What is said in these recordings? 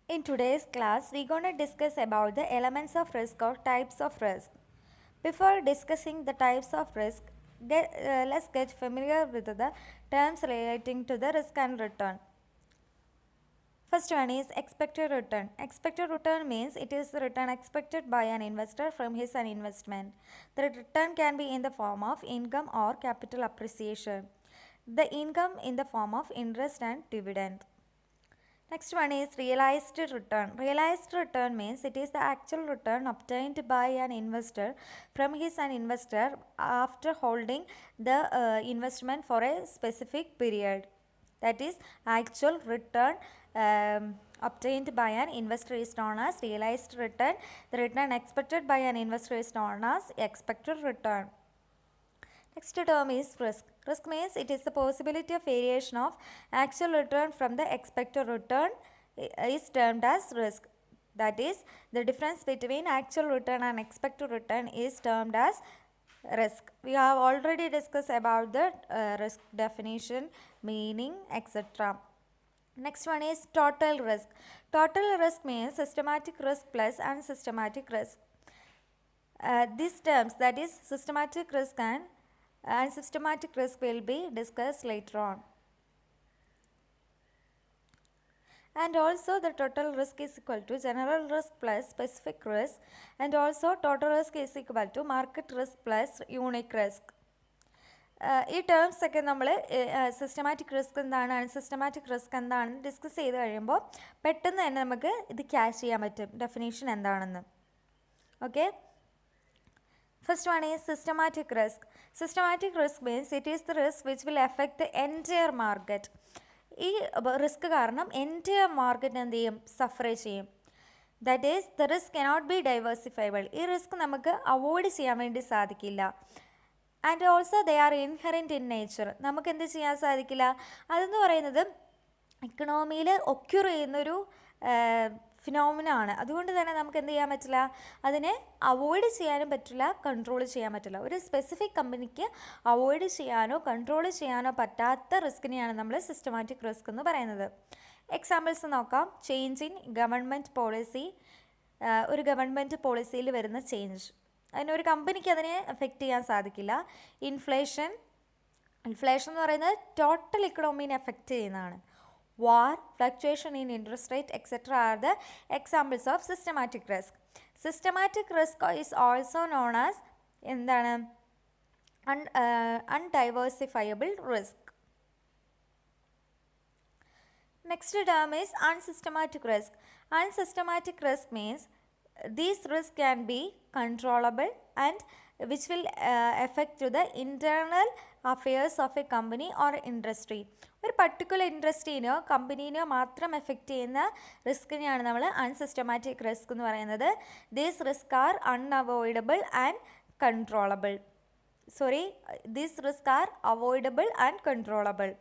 In today's class, we're going to discuss about the elements of risk or types of risk. Before discussing the types of risk, let's get familiar with the terms relating to the risk and return. First one is expected return. Expected return means it is the return expected by an investor from his investment. The return can be in the form of income or capital appreciation. The income in the form of interest and dividend. Next one is realized return. Realized return means it is the actual return obtained by an investor from his investor after holding the investment for a specific period. That is actual return obtained by an investor is known as realized return. The return expected by an investor is known as expected return. Next term is risk. Risk means it is the possibility of variation of actual return from the expected return is termed as risk. That is, the difference between actual return and expected return is termed as risk. We have already discussed about the risk definition, meaning, etc. Next one is total risk. Total risk means systematic risk plus unsystematic risk. These terms, that is systematic risk and systematic risk, will be discussed later on. And also the total risk is equal to general risk plus specific risk, and also total risk is equal to market risk plus unique risk. ഈ terms ഒക്കെ നമ്മൾ systematic risk എന്താണ് unsystematic risk എന്താണെന്ന് discuss ചെയ്ത് കഴിയുമ്പോൾ പെട്ടെന്ന് തന്നെ നമുക്ക് ഇത് ക്യാച്ച് ചെയ്യാൻ പറ്റും ഡെഫിനേഷൻ എന്താണെന്ന്. Okay, first one is systematic risk. Systematic risk means it is the risk which will affect the entire market. ഈ റിസ്ക് കാരണം എൻറ്റയർ മാർക്കറ്റ് എന്ത് ചെയ്യും, സഫർ ചെയ്യും. That is the risk cannot be diversifiable. ഈ risk നമുക്ക് avoid ചെയ്യാൻ വേണ്ടി സാധിക്കില്ല. And also they are inherent in nature. നമുക്ക് എന്ത് ചെയ്യാൻ സാധിക്കില്ല, അതെന്ന് പറയുന്നത് ഇക്കണോമിയിൽ ഒക്യൂർ ചെയ്യുന്നൊരു ഫിനോമിനാണ്. അതുകൊണ്ട് തന്നെ നമുക്ക് എന്ത് ചെയ്യാൻ പറ്റില്ല, അതിനെ അവോയ്ഡ് ചെയ്യാനും പറ്റില്ല, കൺട്രോൾ ചെയ്യാൻ പറ്റില്ല. ഒരു സ്പെസിഫിക് കമ്പനിക്ക് അവോയ്ഡ് ചെയ്യാനോ കൺട്രോൾ ചെയ്യാനോ പറ്റാത്ത റിസ്കിനെയാണ് നമ്മൾ സിസ്റ്റമാറ്റിക് റിസ്ക് എന്ന് പറയുന്നത്. എക്സാമ്പിൾസ് നോക്കാം. Change in government policy. ഒരു ഗവൺമെൻറ് പോളിസിയിൽ വരുന്ന ചേഞ്ച്, അതിനൊരു കമ്പനിക്ക് അതിനെ എഫക്റ്റ് ചെയ്യാൻ സാധിക്കില്ല. ഇൻഫ്ലേഷൻ എന്ന് പറയുന്നത് ടോട്ടൽ ഇക്കണോമീനെ എഫക്റ്റ് ചെയ്യുന്നതാണ്. War, fluctuation in interest rate, etc. are the examples of systematic risk. Systematic risk is also known as എന്താണ് undiversifiable risk. Next term is unsystematic risk. Unsystematic risk means these risks can be controllable and which will affect to the internal affairs of a company or industry. ഒരു particular ഇൻഡസ്ട്രീനോ കമ്പനീനോ മാത്രം affect ചെയ്യുന്ന റിസ്കിനെയാണ് നമ്മൾ unsystematic risk എന്ന് പറയുന്നത്. These risk are unavoidable and controllable. These risks are avoidable and controllable.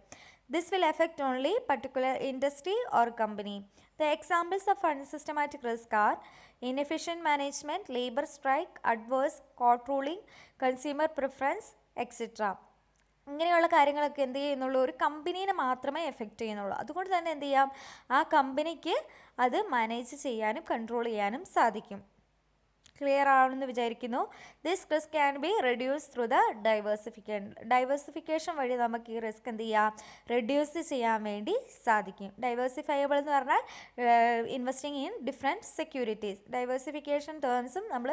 This will affect only particular industry or company. The examples of unsystematic risk are inefficient management, labor strike, adverse court ruling, consumer preference, etc. ഇങ്ങനെയുള്ള കാര്യങ്ങളൊക്കെ എന്ത് ചെയ്യുന്നുള്ളൂ, ഒരു കമ്പനീനെ മാത്രമേ effect ചെയ്യുന്നുള്ളൂ. അതുകൊണ്ട് തന്നെ എന്ത് ചെയ്യാം, ആ കമ്പനിക്ക് അത് മാനേജ് ചെയ്യാനും കൺട്രോൾ ചെയ്യാനും സാധിക്കും. ക്ലിയർ ആണെന്ന് വിചാരിക്കുന്നു. This risk can be reduce through the diversification വഴി നമുക്ക് ഈ റിസ്ക് എന്ത് ചെയ്യാം, റെഡ്യൂസ് ചെയ്യാൻ വേണ്ടി സാധിക്കും. ഡൈവേഴ്സിഫയബിൾ എന്ന് പറഞ്ഞാൽ investing in different securities. Diversification ടേംസും നമ്മൾ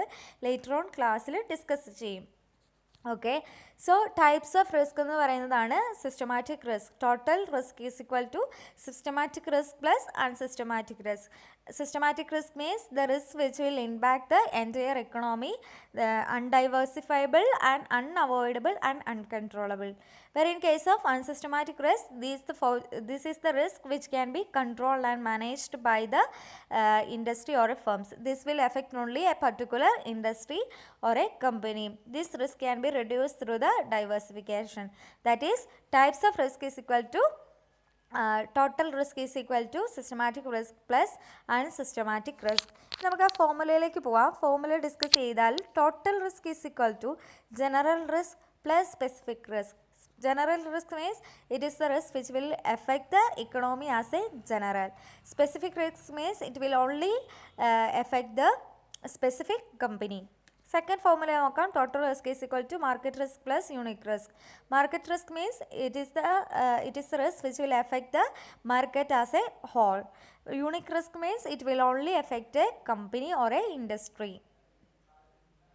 ലേറ്റർ ഓൺ ക്ലാസ്സിൽ ഡിസ്കസ് ചെയ്യും. Okay, so types of risk എന്ന് പറയുന്നതാണ് systematic risk. Total risk is equal to systematic risk plus unsystematic risk. Systematic risk means the risk which will impact the entire economy, undiversifiable and unavoidable and uncontrollable. Where in case of unsystematic risk, this is the risk which can be controlled and managed by the industry or firms. This will affect only a particular industry or a company. This risk can be reduced through the diversification. That is, types of risk is equal to total risk is equal to systematic risk plus unsystematic risk. നമുക്ക് ആ ഫോർമുലയിലേക്ക് പോവാം. Formula discuss ചെയ്താൽ total risk is equal to general risk plus specific risk. General risk means it is the risk which will affect the economy as a general. Specific risk means it will only affect the specific company. Second formula നോക്കാം, total risk is equal to market risk plus unique risk. Market risk means it is the risk which will affect the market as a whole. Unique risk means it will only affect a company or a industry.